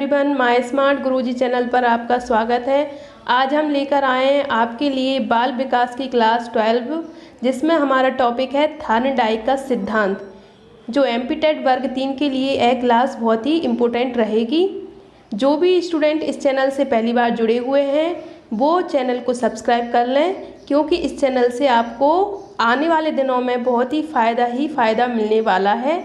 Everyone, my smart Guruji channel पर आपका स्वागत है। आज हम लेकर आए हैं आपके लिए बाल विकास की क्लास 12, जिसमें हमारा टॉपिक है थार्नडाइक का सिद्धांत। जो एमपीटेट वर्ग 3 के लिए यह क्लास बहुत ही इम्पोर्टेंट रहेगी। जो भी स्टूडेंट इस चैनल से पहली बार जुड़े हुए हैं वो चैनल को सब्सक्राइब कर लें, क्योंकि इस चैनल से आपको आने वाले दिनों में बहुत ही फ़ायदा मिलने वाला है।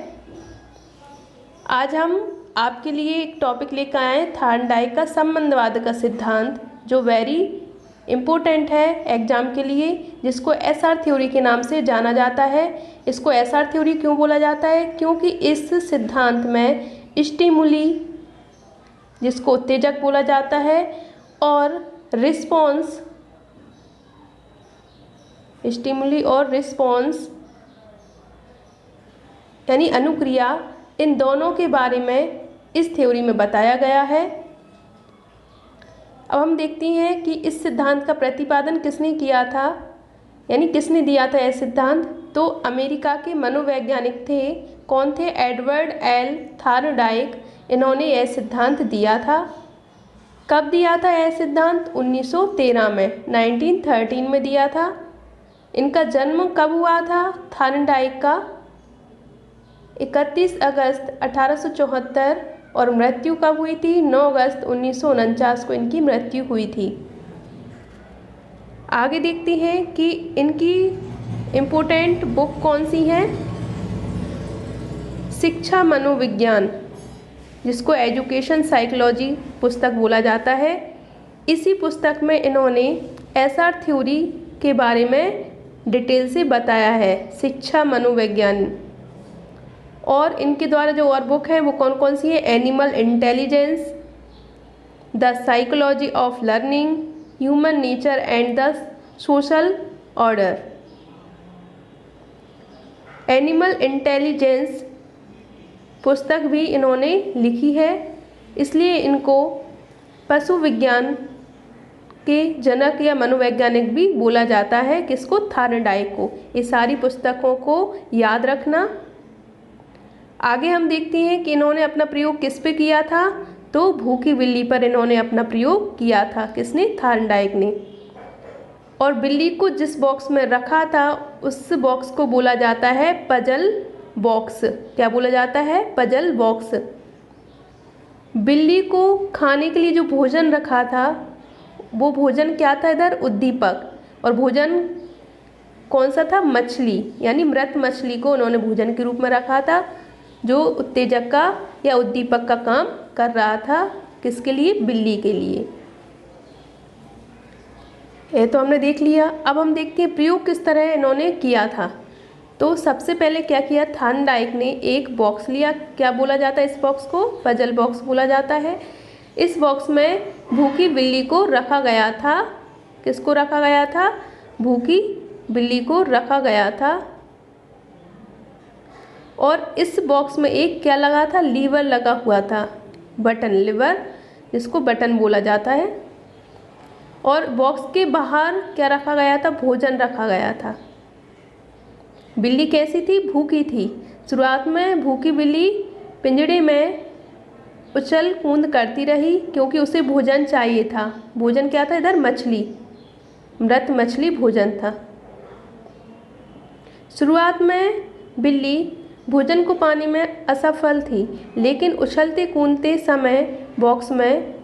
आज हम आपके लिए एक टॉपिक लेकर आए हैं थार्नडाइक का संबंधवाद का सिद्धांत, जो वेरी इम्पोर्टेंट है एग्जाम के लिए, जिसको एसआर थ्योरी के नाम से जाना जाता है। इसको एसआर थ्योरी क्यों बोला जाता है? क्योंकि इस सिद्धांत में स्टिमुली, जिसको उत्तेजक बोला जाता है, और रिस्पॉन्स, स्टिमुली और रिस्पॉन्स यानी अनुक्रिया, इन दोनों के बारे में इस थ्योरी में बताया गया है। अब हम देखते हैं कि इस सिद्धांत का प्रतिपादन किसने किया था, यानी किसने दिया था यह सिद्धांत। तो अमेरिका के मनोवैज्ञानिक थे। कौन थे? Edward L Thorndike. इन्होंने यह सिद्धांत दिया था। कब दिया था यह सिद्धांत? 1913 में, 1913 में दिया था। इनका जन्म कब हुआ था थार्नडाइक का? 31 अगस्त 1874। और मृत्यु कब हुई थी? 9 अगस्त 1949 को इनकी मृत्यु हुई थी। आगे देखते हैं कि इनकी इम्पोर्टेंट बुक कौन सी है। शिक्षा मनोविज्ञान, जिसको एजुकेशन साइकोलॉजी पुस्तक बोला जाता है। इसी पुस्तक में इन्होंने एसआर थ्योरी के बारे में डिटेल से बताया है, शिक्षा मनोविज्ञान। और इनके द्वारा जो और बुक है वो कौन कौन सी है? Animal intelligence, the psychology of learning, human nature and the social order. Animal intelligence पुस्तक भी इन्होंने लिखी है, इसलिए इनको पशु विज्ञान के जनक या मनोवैज्ञानिक भी बोला जाता है। किसको? थार्नडाइक को। ये सारी पुस्तकों को याद रखना। आगे हम देखते हैं कि इन्होंने अपना प्रयोग किस पे किया था। तो भूखी बिल्ली पर इन्होंने अपना प्रयोग किया था। किसने? थार्नडाइक ने। और बिल्ली को जिस बॉक्स में रखा था उस बॉक्स को बोला जाता है पजल बॉक्स। क्या बोला जाता है? Puzzle box. बिल्ली को खाने के लिए जो भोजन रखा था वो भोजन क्या था इधर? उद्दीपक। और भोजन कौन सा था? मछली, यानी मृत मछली को उन्होंने भोजन के रूप में रखा था, जो उत्तेजक का या उद्दीपक का काम कर रहा था। किसके लिए? बिल्ली के लिए। ये तो हमने देख लिया। अब हम देखते हैं प्रयोग किस तरह इन्होंने किया था। तो सबसे पहले क्या किया? थार्नडाइक ने एक बॉक्स लिया। क्या बोला जाता है इस बॉक्स को? पजल बॉक्स बोला जाता है। इस बॉक्स में भूखी बिल्ली को रखा गया था। किसको रखा गया था? भूखी बिल्ली को रखा गया था। और इस बॉक्स में एक क्या लगा था? लीवर लगा हुआ था, बटन, लीवर, जिसको बटन बोला जाता है। और बॉक्स के बाहर क्या रखा गया था? भोजन रखा गया था। बिल्ली कैसी थी? भूखी थी। शुरुआत में भूखी बिल्ली पिंजड़े में उछल कूद करती रही, क्योंकि उसे भोजन चाहिए था। भोजन क्या था इधर? मछली, मृत मछली भोजन था। शुरुआत में बिल्ली भोजन को पाने में असफल थी, लेकिन उछलते कूदते समय बॉक्स में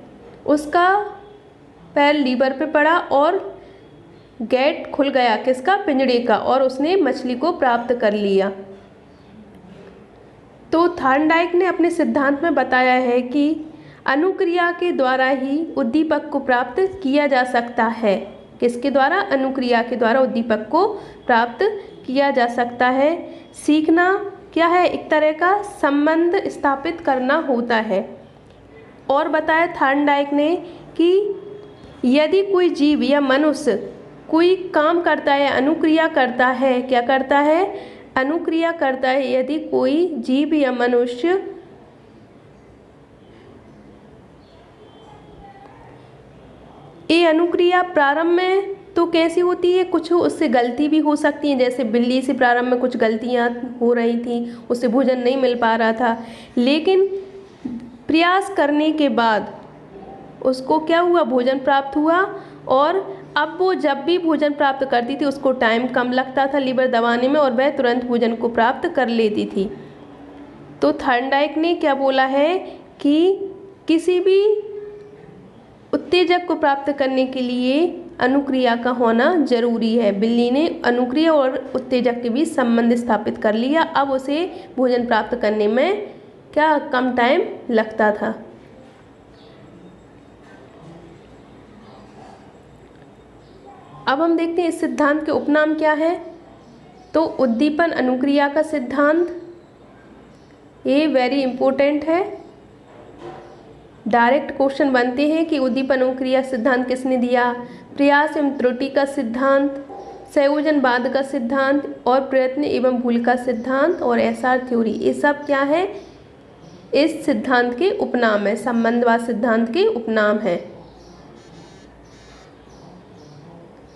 उसका पैर लीवर पे पड़ा और गेट खुल गया। किसका? पिंजड़े का। और उसने मछली को प्राप्त कर लिया। तो थार्नडाइक ने अपने सिद्धांत में बताया है कि अनुक्रिया के द्वारा ही उद्दीपक को प्राप्त किया जा सकता है। किसके द्वारा? अनुक्रिया के द्वारा उद्दीपक को प्राप्त किया जा सकता है। सीखना क्या है? एक तरह का संबंध स्थापित करना होता है। और बताया थार्नडाइक ने कि यदि कोई जीव या मनुष्य कोई काम करता है, अनुक्रिया करता है, क्या करता है? अनुक्रिया करता है। यदि कोई जीव या मनुष्य ये अनुक्रिया प्रारंभ में तो कैसी होती है? कुछ उससे गलती भी हो सकती है, जैसे बिल्ली से प्रारंभ में कुछ गलतियां हो रही थी, उससे भोजन नहीं मिल पा रहा था। लेकिन प्रयास करने के बाद उसको क्या हुआ, भोजन प्राप्त हुआ। और अब वो जब भी भोजन प्राप्त करती थी उसको टाइम कम लगता था लीवर दबाने में और वह तुरंत भोजन को प्राप्त कर लेती थी। तो थॉर्नडाइक ने क्या बोला है कि किसी भी उत्तेजक को प्राप्त करने के लिए अनुक्रिया का होना जरूरी है। बिल्ली ने अनुक्रिया और उत्तेजक के बीच संबंध स्थापित कर लिया। अब उसे भोजन प्राप्त करने में क्या कम टाइम लगता था। अब हम देखते हैं इस सिद्धांत के उपनाम क्या है। तो उद्दीपन अनुक्रिया का सिद्धांत, ये वेरी इंपॉर्टेंट है। डायरेक्ट क्वेश्चन बनते हैं कि उद्दीपन अनुक्रिया सिद्धांत किसने दिया। प्रयास एवं त्रुटि का सिद्धांत, संयोजनवाद का सिद्धांत और प्रयत्न एवं भूल का सिद्धांत और एसआर थ्योरी, ये सब क्या है, इस सिद्धांत के उपनाम है, संबंधवाद सिद्धांत के उपनाम है।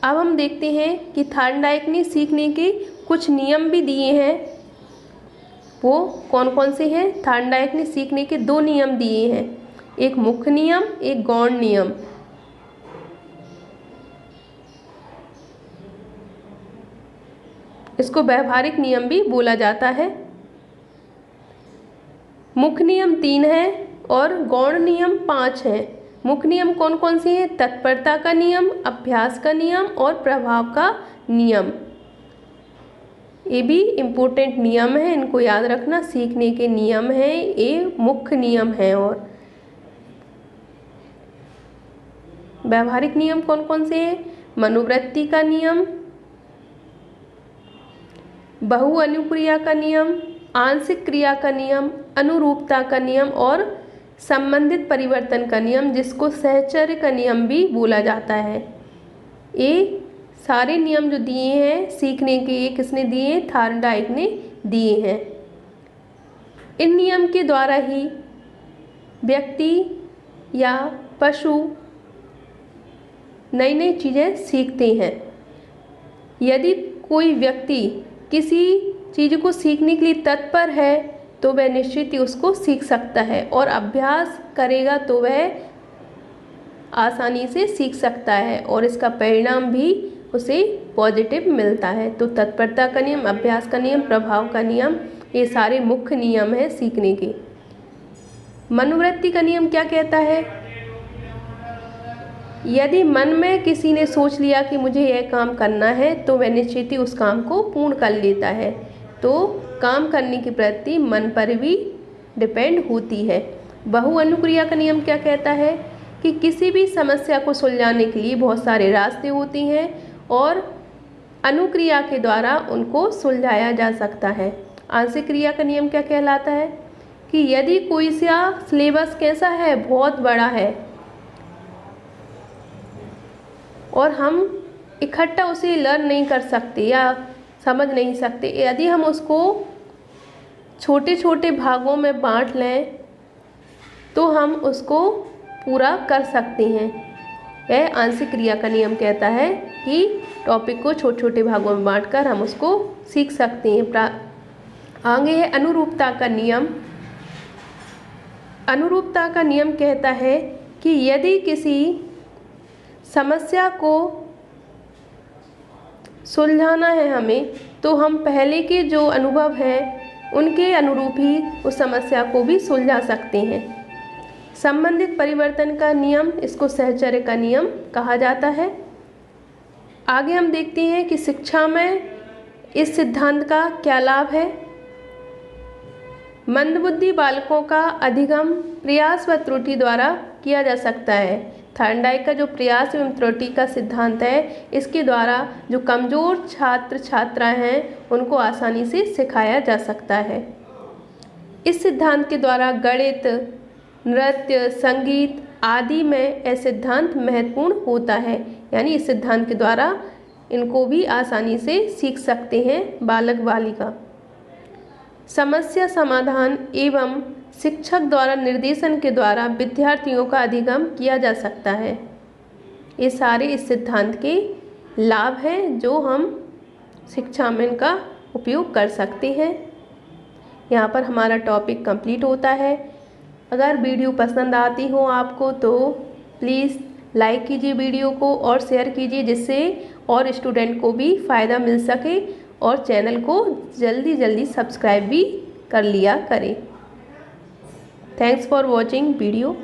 अब हम देखते हैं कि थॉर्नडाइक ने सीखने के कुछ नियम भी दिए हैं। वो कौन कौन से हैं। थॉर्नडाइक ने सीखने के 2 नियम दिए हैं, एक मुख्य नियम, एक गौण नियम। इसको व्यवहारिक नियम भी बोला जाता है। मुख्य नियम 3 है और गौण नियम 5 हैं। मुख्य नियम कौन कौन से हैं। तत्परता का नियम, अभ्यास का नियम और प्रभाव का नियम। ये भी इम्पोर्टेंट नियम है, इनको याद रखना। सीखने के नियम हैं, ये मुख्य नियम है। और व्यवहारिक नियम कौन कौन से हैं। मनोवृत्ति का नियम, बहु अनुक्रिया का नियम, आंशिक क्रिया का नियम, अनुरूपता का नियम और संबंधित परिवर्तन का नियम, जिसको सहचर्य का नियम भी बोला जाता है। ये सारे नियम जो दिए हैं सीखने के, ये किसने दिए हैं, थॉर्नडाइक ने दिए हैं। इन नियम के द्वारा ही व्यक्ति या पशु नई नई चीज़ें सीखते हैं। यदि कोई व्यक्ति किसी चीज़ को सीखने के लिए तत्पर है तो वह निश्चित ही उसको सीख सकता है और अभ्यास करेगा तो वह आसानी से सीख सकता है और इसका परिणाम भी उसे पॉजिटिव मिलता है। तो तत्परता का नियम, अभ्यास का नियम, प्रभाव का नियम, ये सारे मुख्य नियम हैं सीखने के। मनोवृत्ति का नियम क्या कहता है। यदि मन में किसी ने सोच लिया कि मुझे यह काम करना है तो वह निश्चित ही उस काम को पूर्ण कर लेता है। तो काम करने की प्रवृत्ति मन पर भी डिपेंड होती है। बहु अनुक्रिया का नियम क्या कहता है कि किसी भी समस्या को सुलझाने के लिए बहुत सारे रास्ते होते हैं और अनुक्रिया के द्वारा उनको सुलझाया जा सकता है। आंशिक क्रिया का नियम क्या कहलाता है कि यदि कोई सा सिलेबस कैसा है, बहुत बड़ा है और हम इकट्ठा उसे लर्न नहीं कर सकते या समझ नहीं सकते, यदि हम उसको छोटे छोटे भागों में बांट लें तो हम उसको पूरा कर सकते हैं। यह आंशिक क्रिया का नियम कहता है कि टॉपिक को छोटे छोटे भागों में बांटकर हम उसको सीख सकते हैं। आगे है अनुरूपता का नियम। अनुरूपता का नियम कहता है कि यदि किसी समस्या को सुलझाना है हमें तो हम पहले के जो अनुभव हैं उनके अनुरूप ही उस समस्या को भी सुलझा सकते हैं। संबंधित परिवर्तन का नियम, इसको सहचर्य का नियम कहा जाता है। आगे हम देखते हैं कि शिक्षा में इस सिद्धांत का क्या लाभ है। मंदबुद्धि बालकों का अधिगम प्रयास व त्रुटि द्वारा किया जा सकता है। थॉर्नडाइक का जो प्रयास एवं त्रुटि का सिद्धांत है, इसके द्वारा जो कमज़ोर छात्र छात्राएं हैं उनको आसानी से सिखाया जा सकता है। इस सिद्धांत के द्वारा गणित, नृत्य, संगीत आदि में यह सिद्धांत महत्वपूर्ण होता है। यानी इस सिद्धांत के द्वारा इनको भी आसानी से सीख सकते हैं बालक बालिका। समस्या समाधान एवं शिक्षक द्वारा निर्देशन के द्वारा विद्यार्थियों का अधिगम किया जा सकता है। ये सारे इस सिद्धांत के लाभ हैं जो हम शिक्षा में इनका उपयोग कर सकते हैं। यहाँ पर हमारा टॉपिक कंप्लीट होता है। अगर वीडियो पसंद आती हो आपको तो प्लीज़ लाइक कीजिए वीडियो को और शेयर कीजिए, जिससे और स्टूडेंट को भी फ़ायदा मिल सके, और चैनल को जल्दी जल्दी सब्सक्राइब भी कर लिया करें। Thanks for watching video.